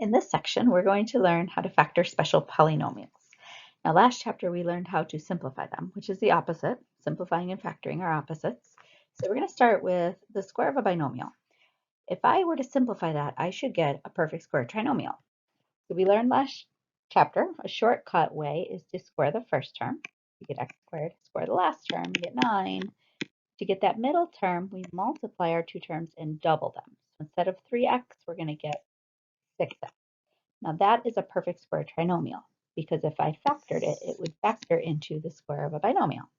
In this section, we're going to learn how to factor special polynomials. Now, last chapter, we learned how to simplify them, which is the opposite. Simplifying and factoring are opposites. So we're going to start with the square of a binomial. If I were to simplify that, I should get a perfect square trinomial. So we learned last chapter, a shortcut way is to square the first term. You get x squared. Square the last term, you get 9. To get that middle term, we multiply our two terms and double them. So instead of 3x, we're going to get 6x. Now that is a perfect square trinomial because if I factored it, it would factor into the square of a binomial.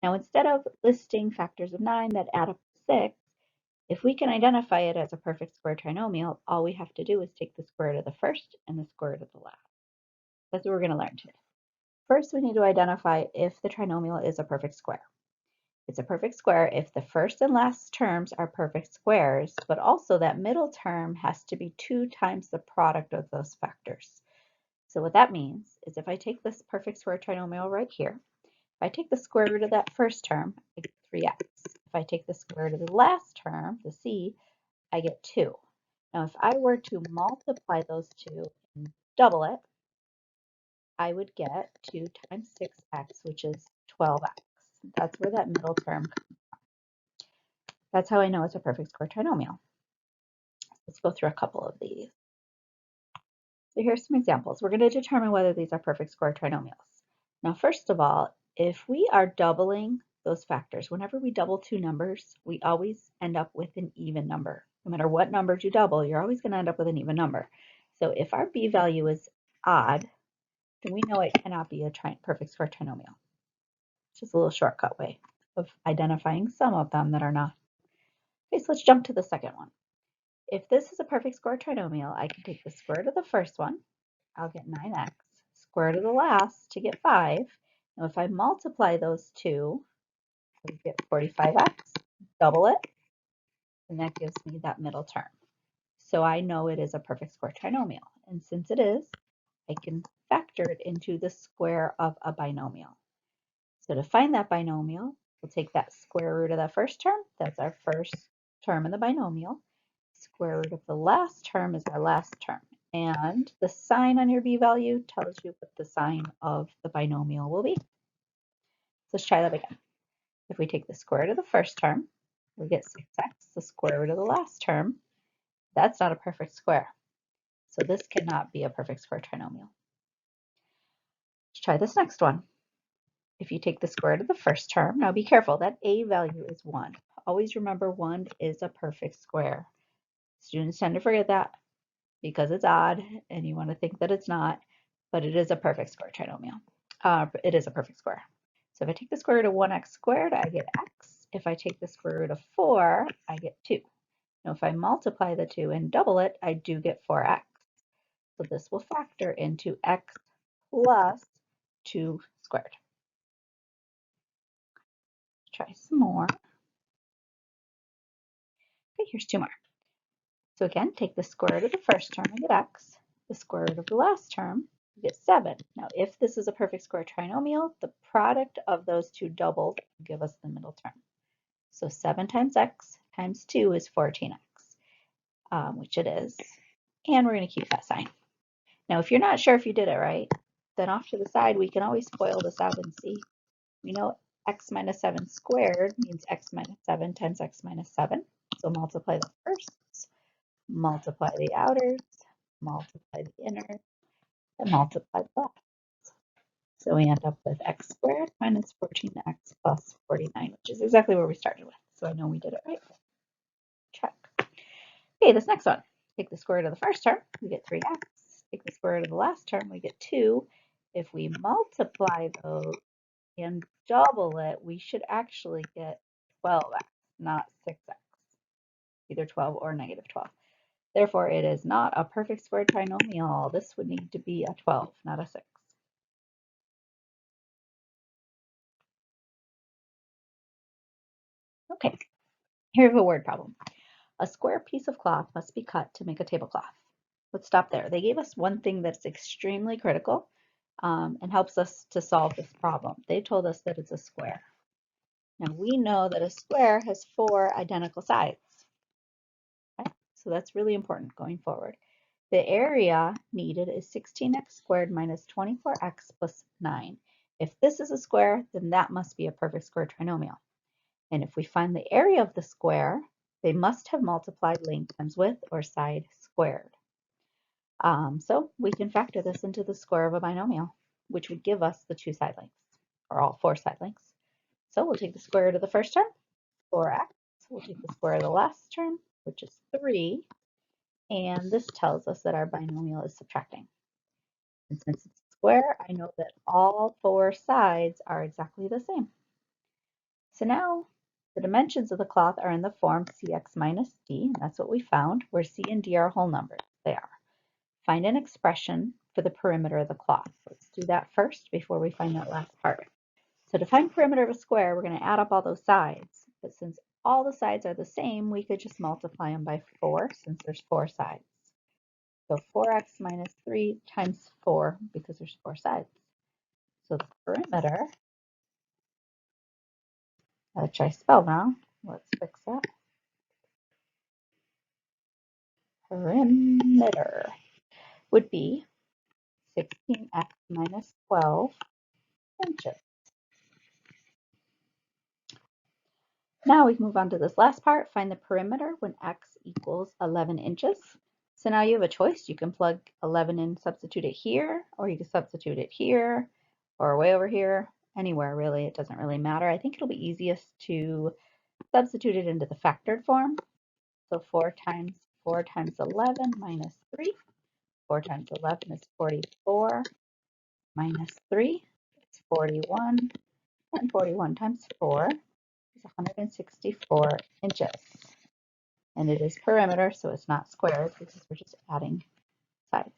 Now instead of listing factors of 9 that add up to 6, if we can identify it as a perfect square trinomial, all we have to do is take the square root of the first and the square root of the last. That's what we're going to learn today. First, we need to identify if the trinomial is a perfect square. It's a perfect square if the first and last terms are perfect squares, but also that middle term has to be 2 times the product of those factors. So what that means is if I take this perfect square trinomial right here, if I take the square root of that first term, I get 3x. If I take the square root of the last term, the c, I get 2. Now if I were to multiply those two and double it, I would get 2 times 6x, which is 12x. That's where that middle term comes from. That's how I know it's a perfect square trinomial. Let's go through a couple of these. So here's some examples. We're going to determine whether these are perfect square trinomials. Now, first of all, if we are doubling those factors, whenever we double two numbers, we always end up with an even number. No matter what numbers you double, you're always going to end up with an even number. So if our b value is odd, then we know it cannot be a perfect square trinomial. It's just a little shortcut way of identifying some of them that are not. Okay, so let's jump to the second one. If this is a perfect square trinomial, I can take the square root of the first one, I'll get 9x, square root of the last to get 5. Now if I multiply those two, I get 45x, double it, and that gives me that middle term. So I know it is a perfect square trinomial. And since it is, I can factor it into the square of a binomial. So to find that binomial, we'll take that square root of the first term, that's our first term in the binomial. Square root of the last term is our last term. And the sign on your b value tells you what the sign of the binomial will be. Let's try that again. If we take the square root of the first term, we get 6x. The square root of the last term, that's not a perfect square. So this cannot be a perfect square trinomial. Let's try this next one. If you take the square root of the first term, now be careful, that a value is 1. Always remember 1 is a perfect square. Students tend to forget that because it's odd and you want to think that it's not, but it is a perfect square trinomial. It is a perfect square. So if I take the square root of 1x squared, I get x. If I take the square root of 4, I get 2. Now if I multiply the 2 and double it, I do get 4x. So this will factor into x plus 2 squared. Let's try some more. Okay, here's 2 more. So again, take the square root of the first term and get x. The square root of the last term, you get 7. Now, if this is a perfect square trinomial, the product of those two doubled will give us the middle term. So 7 times x times 2 is 14x, which it is. And we're going to keep that sign. Now, if you're not sure if you did it right, then off to the side, we can always FOIL this out and see. We know x minus 7 squared means x minus 7 times x minus 7. So multiply the firsts, multiply the outers, multiply the inners, and multiply the lefts. So we end up with x squared minus 14x plus 49, which is exactly where we started with. So I know we did it right. Check. Okay, this next one. Take the square root of the first term, we get 3x. Take the square root of the last term, we get 2. If we multiply those and double it, we should actually get 12x, not 6x. Either 12 or negative 12. Therefore, it is not a perfect square trinomial. This would need to be a 12, not a 6. Okay, here's a word problem. A square piece of cloth must be cut to make a tablecloth. Let's stop there. They gave us one thing that's extremely critical and helps us to solve this problem. They told us that it's a square. Now we know that a square has 4 identical sides. Okay? So that's really important going forward. The area needed is 16x squared minus 24x plus 9. If this is a square, then that must be a perfect square trinomial. And if we find the area of the square, they must have multiplied length times width or side squared. So we can factor this into the square of a binomial, which would give us the 2 side lengths, or all 4 side lengths. So we'll take the square root of the first term, 4x. We'll take the square of the last term, which is 3. And this tells us that our binomial is subtracting. And since it's a square, I know that all 4 sides are exactly the same. So now the dimensions of the cloth are in the form cx minus d. That's what we found, where c and d are whole numbers. They are. Find an expression for the perimeter of the cloth. Let's do that first before we find that last part. So to find perimeter of a square, we're going to add up all those sides. But since all the sides are the same, we could just multiply them by 4 since there's 4 sides. So 4x minus 3 times 4 because there's 4 sides. So the perimeter, which I spelled wrong, let's fix that. Perimeter would be 16x minus 12 inches. Now we can move on to this last part, find the perimeter when x equals 11 inches. So now you have a choice. You can plug 11 in, substitute it here, or you can substitute it here, or way over here, anywhere really. It doesn't really matter. I think it'll be easiest to substitute it into the factored form. So 4 times 11 minus 3. 4 times 11 is 44 minus 3 is 41. And 41 times 4 is 164 inches. And it is perimeter, so it's not squared because we're just adding sides.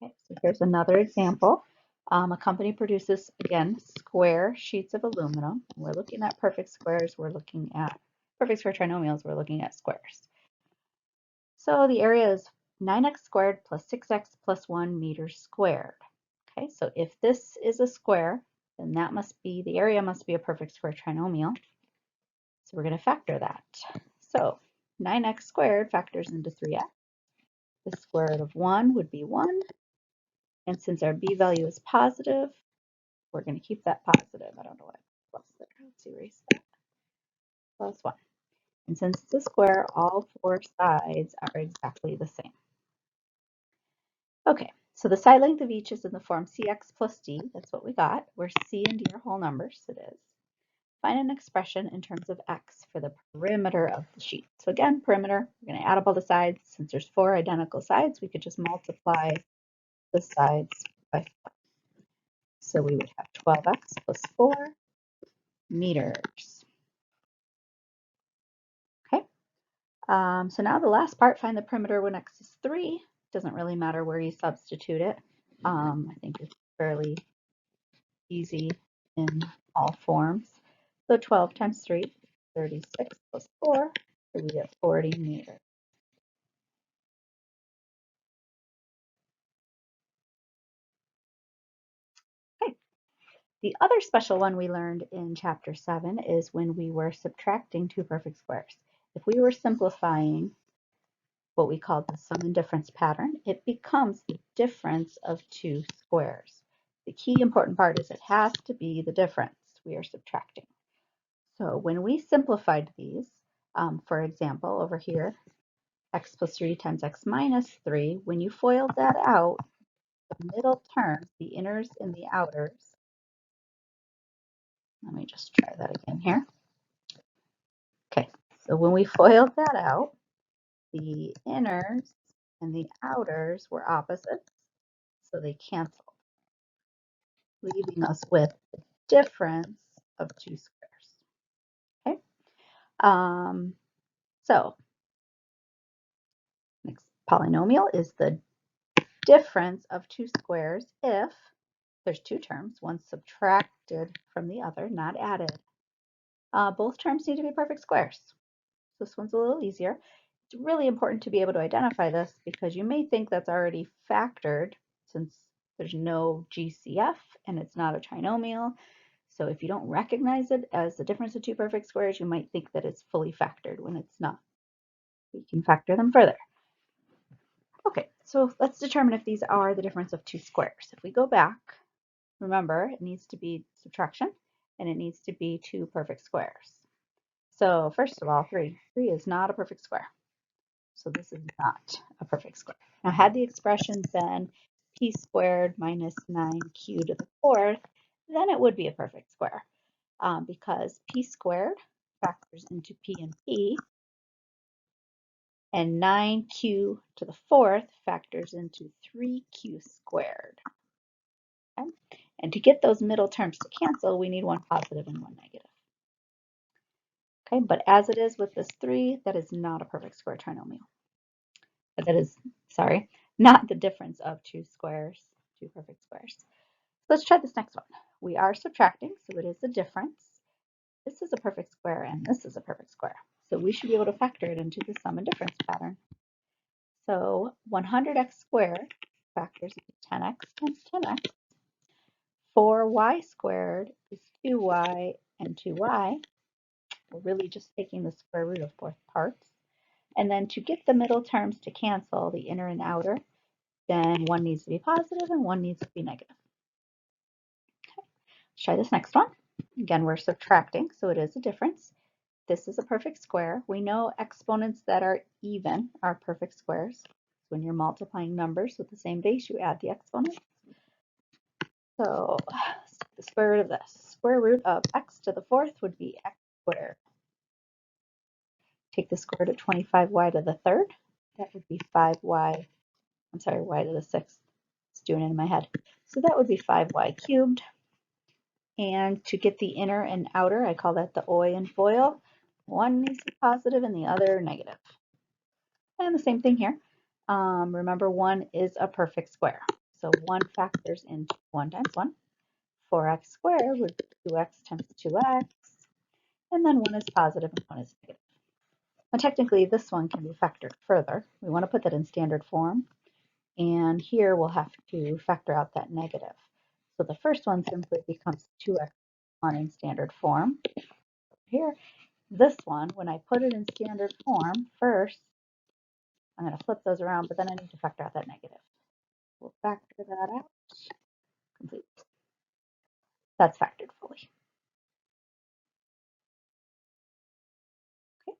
Okay, so here's another example. A company produces, again, square sheets of aluminum. We're looking at perfect squares. We're looking at perfect square trinomials. We're looking at squares. So the area is 9x squared plus 6x plus 1 meters squared. Okay, so if this is a square, then that must be, the area must be a perfect square trinomial. So we're going to factor that. So 9x squared factors into 3x. The square root of 1 would be 1. And since our b value is positive, we're going to keep that positive. I don't know what plus there. Let's erase that. Plus 1. And since it's a square, all 4 sides are exactly the same. Okay, so the side length of each is in the form cx plus d. That's what we got, where c and d are whole numbers. It is. Find an expression in terms of x for the perimeter of the sheet. So again, perimeter, we're going to add up all the sides. Since there's 4 identical sides, we could just multiply the sides by 4. So we would have 12x plus 4 meters. Okay, so now the last part, find the perimeter when x is 3. Doesn't really matter where you substitute it. I think it's fairly easy in all forms. So 12 times 3, 36 plus 4, so we get 40 meters. Okay. The other special one we learned in chapter 7 is when we were subtracting 2 perfect squares. If we were simplifying what we call the sum and difference pattern, it becomes the difference of 2 squares. The key important part is it has to be the difference we are subtracting. So when we simplified these, for example, over here, x plus 3 times x minus 3, when you FOILed that out, the middle terms, the inners and the outers, let me just try that again here. Okay, so when we FOILed that out, the inners and the outers were opposites, so they canceled, leaving us with the difference of 2 squares. Okay, so next polynomial is the difference of 2 squares if there's 2 terms, one subtracted from the other, not added. Both terms need to be perfect squares. This one's a little easier. It's really important to be able to identify this because you may think that's already factored since there's no GCF and it's not a trinomial. So if you don't recognize it as the difference of 2 perfect squares, you might think that it's fully factored when it's not. we can factor them further. Okay, so let's determine if these are the difference of two squares. If we go back, remember, it needs to be subtraction, and it needs to be two perfect squares. So first of all, 3. 3 is not a perfect square. So this is not a perfect square. Now, had the expression been p squared minus 9q to the fourth, then it would be a perfect square because p squared factors into p and p, and 9q to the fourth factors into 3q squared. Okay? And to get those middle terms to cancel, we need one positive and one negative. Okay, but as it is with this 3, that is not a perfect square trinomial. That is, sorry, not the difference of two squares, two perfect squares. Let's try this next one. We are subtracting, so it is a difference. This is a perfect square and this is a perfect square. So we should be able to factor it into the sum and difference pattern. So 100x squared factors into 10x times 10x. 4y squared is 2y and 2y. We're really just taking the square root of both parts. And then to get the middle terms to cancel, the inner and outer, then one needs to be positive and one needs to be negative. Okay. Let's try this next one. Again, we're subtracting, so it is a difference. This is a perfect square. We know exponents that are even are perfect squares. When you're multiplying numbers with the same base, you add the exponent. So the square root of this. Square root of x to the fourth would be x squared. Take the square root of 25y to the third. That would be 5y. I'm sorry, y to the sixth. It's doing it in my head. So that would be 5y cubed. And to get the inner and outer, I call that the oi and foil. One needs to be positive and the other negative. And the same thing here. Remember, 1 is a perfect square. So 1 factors into 1 times 1. 4x squared would be 2x times 2x. And then 1 is positive and 1 is negative. Now, technically, this one can be factored further. We want to put that in standard form. And here we'll have to factor out that negative. So the first one simply becomes 2x1 in standard form. Here, this one, when I put it in standard form, first, I'm going to flip those around, but then I need to factor out that negative. We'll factor that out. Complete. That's factored fully. Okay.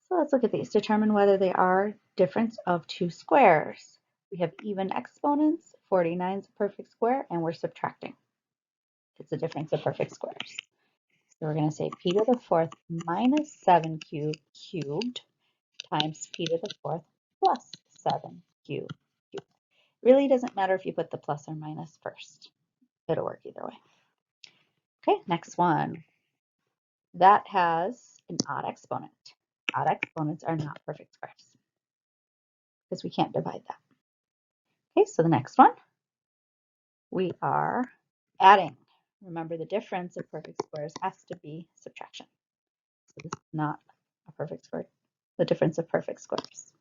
So let's look at these. Determine whether they are difference of two squares. We have even exponents. 49 is a perfect square, and we're subtracting. It's a difference of perfect squares. So we're going to say p to the fourth minus 7q cubed times p to the fourth plus 7q cubed. Really doesn't matter if you put the plus or minus first. It'll work either way. Okay, next one. That has an odd exponent. Odd exponents are not perfect squares because we can't divide that. Okay, so the next one, we are adding. Remember, the difference of perfect squares has to be subtraction. So this is not a perfect square, the difference of perfect squares.